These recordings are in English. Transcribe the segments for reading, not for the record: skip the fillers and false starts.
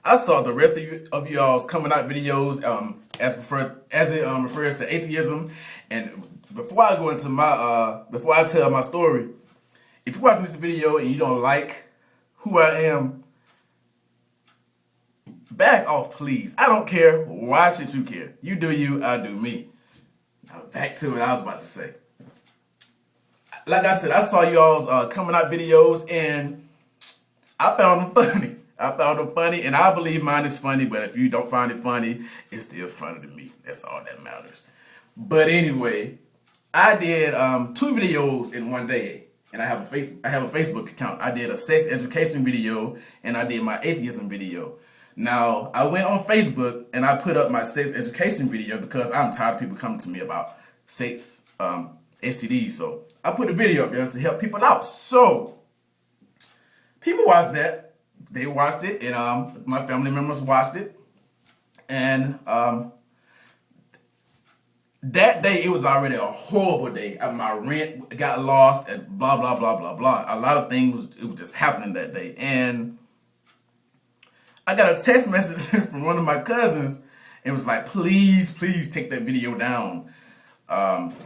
I saw the rest of y'all's coming out videos as it refers to atheism. And before I go into my before I tell my story, if you're watching this video and you don't like who I am, back off, please. I don't care. Why should you care? You do you, I do me. Now back to what I was about to say. Like I said, I saw y'all's coming out videos and I found them funny. I found them funny, and I believe mine is funny, but if you don't find it funny, it's still funny to me. That's all that matters. But anyway, I did 2 videos in one day, and I have a Facebook account. I did a sex education video, and I did my atheism video. Now, I went on Facebook, and I put up my sex education video because I'm tired of people coming to me about sex STDs. So I put a video up there to help people out. So people watched that. They watched it, and my family members watched it. And that day, it was already a horrible day. My rent got lost, and blah, blah, blah, blah, blah. A lot of things, it was just happening that day. And I got a text message from one of my cousins. It was like, please, please take that video down.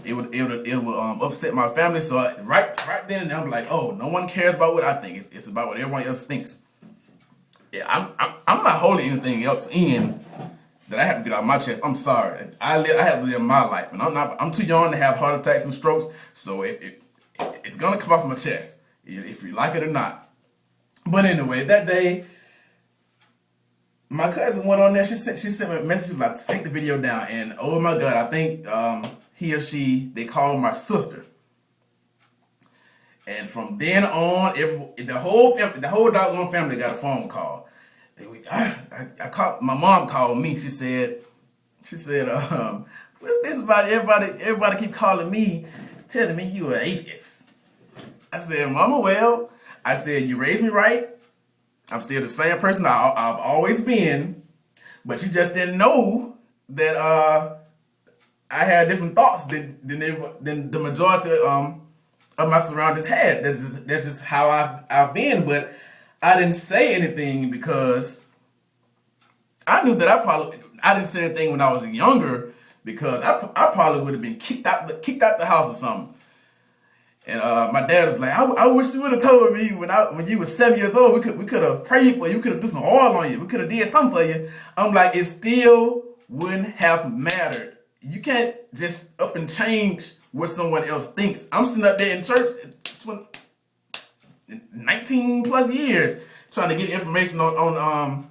It would upset my family. So right then and there, I'm like, oh, no one cares about what I think. It's about what everyone else thinks. Yeah, I'm not holding anything else in that I have to get out of my chest. I'm sorry. I have to live my life, and I'm too young to have heart attacks and strokes. So it's gonna come off my chest, if you like it or not. But anyway, that day, my cousin went on there. She sent me a message like, take the video down, and oh my God, I think he or she, they called my sister. And from then on, the whole doggone family got a phone call. My mom called me. She said, what's this about? Everybody keep calling me, telling me you an atheist. I said, Mama, well, I said, you raised me right. I'm still the same person I've always been, but you just didn't know that I had different thoughts than the majority of my surroundings had. That's just how I've been. But I didn't say anything because I knew that I didn't say anything when I was younger because I probably would have been kicked out the house or something. And my dad was like, I wish you would have told me when you were 7 years old. We could have prayed for you. We could have done some oil on you. We could have did something for you. I'm like, it still wouldn't have mattered. You can't just up and change what someone else thinks. I'm sitting up there in church 19 plus years trying to get information on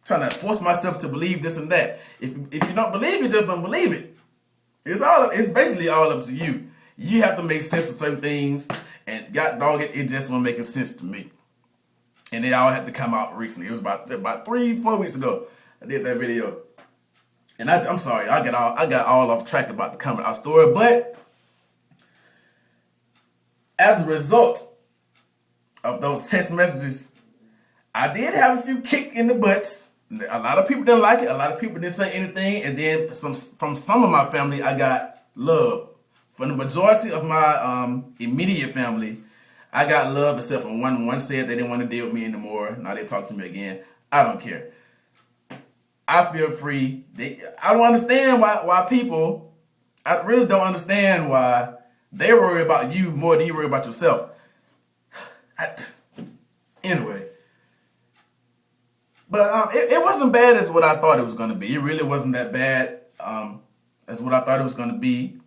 trying to force myself to believe this and that. If you don't believe it, just don't believe it. It's basically all up to you. You have to make sense of certain things, and God dog it just wasn't making sense to me. And they all had to come out recently. It was about 3-4 weeks ago I did that video. And I'm sorry, I got all off track about the coming out story, but as a result of those text messages, I did have a few kick in the butts. A lot of people didn't like it. A lot of people didn't say anything. And then from some of my family, I got love. From the majority of my immediate family, I got love, except for one said they didn't want to deal with me anymore. Now they talk to me again. I don't care. I feel free. I don't understand why people, I really don't understand why they worry about you more than you worry about yourself. Anyway. But it wasn't bad as what I thought it was going to be. It really wasn't that bad as what I thought it was going to be.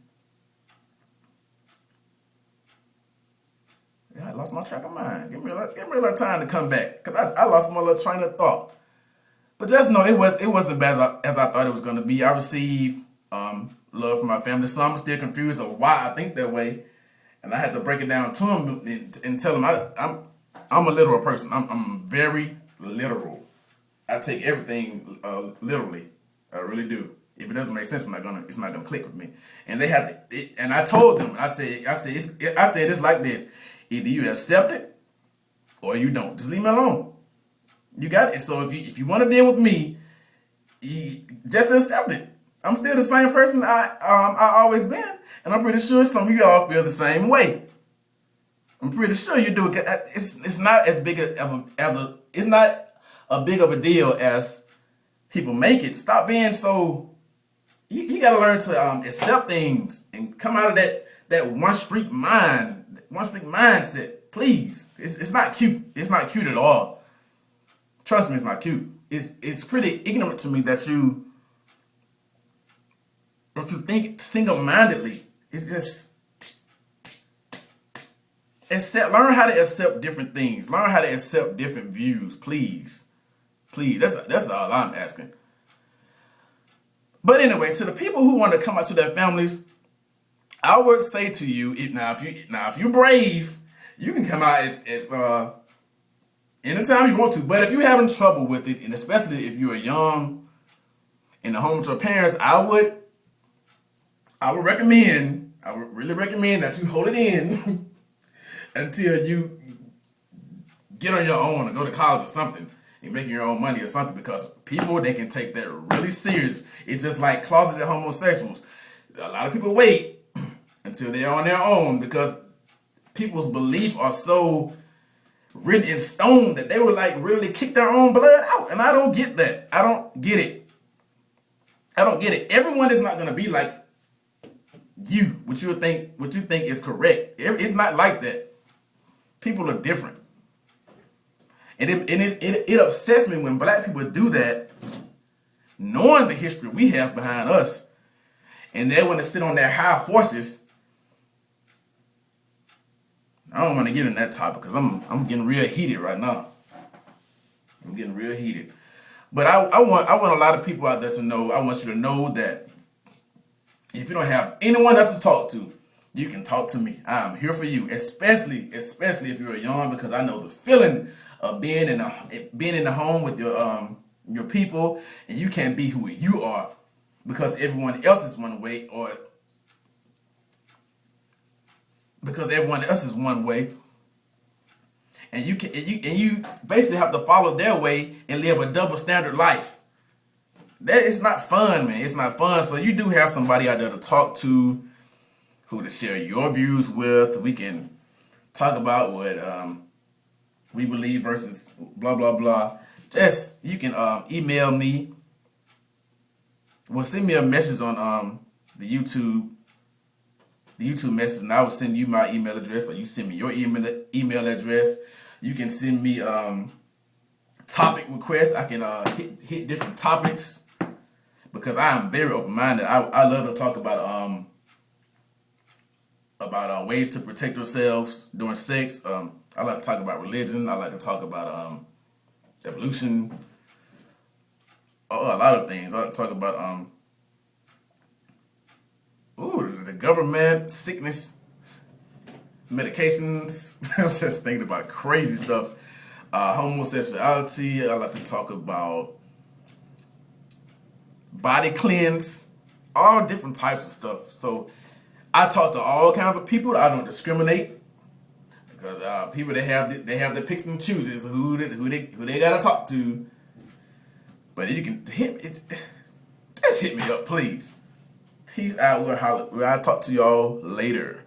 Yeah, I lost my track of mind. Give me a little time to come back, because I lost my little train of thought. But just know it wasn't bad as I thought it was going to be. I received love from my family. Some are still confused of why I think that way, and I had to break it down to them and tell them I'm a literal person. I'm very literal. I take everything literally. I really do. If it doesn't make sense, it's not gonna click with me. And they had and I told them. I said it's like this. Either you accept it or you don't. Just leave me alone. You got it. So if you want to deal with me, you just accept it. I'm still the same person I always been, and I'm pretty sure some of y'all feel the same way. I'm pretty sure you do. It's not as big as it's not a big of a deal as people make it. Stop being so. You got to learn to accept things and come out of that one street mindset. Please, it's not cute. It's not cute at all. Trust me, it's not cute. It's pretty ignorant to me that you think single-mindedly. It's just learn how to accept different things. Learn how to accept different views. Please. That's all I'm asking. But anyway, to the people who want to come out to their families, I would say to you, if you're brave, you can come out as anytime you want to. But if you're having trouble with it, and especially if you're young in the home with your parents, I would really recommend that you hold it in until you get on your own or go to college or something and make your own money or something, because people, they can take that really serious. It's just like closeted homosexuals. A lot of people wait until they're on their own because people's beliefs are so written in stone that they would like really kick their own blood out. And I don't get that. I don't get it. Everyone is not going to be like you, what you think is correct. It's not like that. People are different. And it upsets me when black people do that, knowing the history we have behind us, and they want to sit on their high horses. I don't want to get in that topic because I'm getting real heated right now. I'm getting real heated. But I want a lot of people out there to know, I want you to know that if you don't have anyone else to talk to, you can talk to me. I'm here for you, especially if you're young, because I know the feeling of being in the home with your people, and you can't be who you are because everyone else is one way, or because everyone else is one way, and you basically have to follow their way and live a double standard life. That is not fun, man. It's not fun. So you do have somebody out there to talk to, who to share your views with. We can talk about what we believe versus blah blah blah. Just you can email me. Well, send me a message on the YouTube message, and I will send you my email address, or you send me your email address. You can send me topic requests. I can hit different topics because I am very open-minded. I love to talk about ways to protect ourselves during sex. I like to talk about religion. I like to talk about evolution. A lot of things. I like to talk about the government, sickness, medications. I was just thinking about crazy stuff. Homosexuality. I like to talk about body cleanse, all different types of stuff. So I talk to all kinds of people. I don't discriminate because people they have the picks and chooses who they gotta talk to. But you can just hit me up, please. Peace out. I'll talk to y'all later.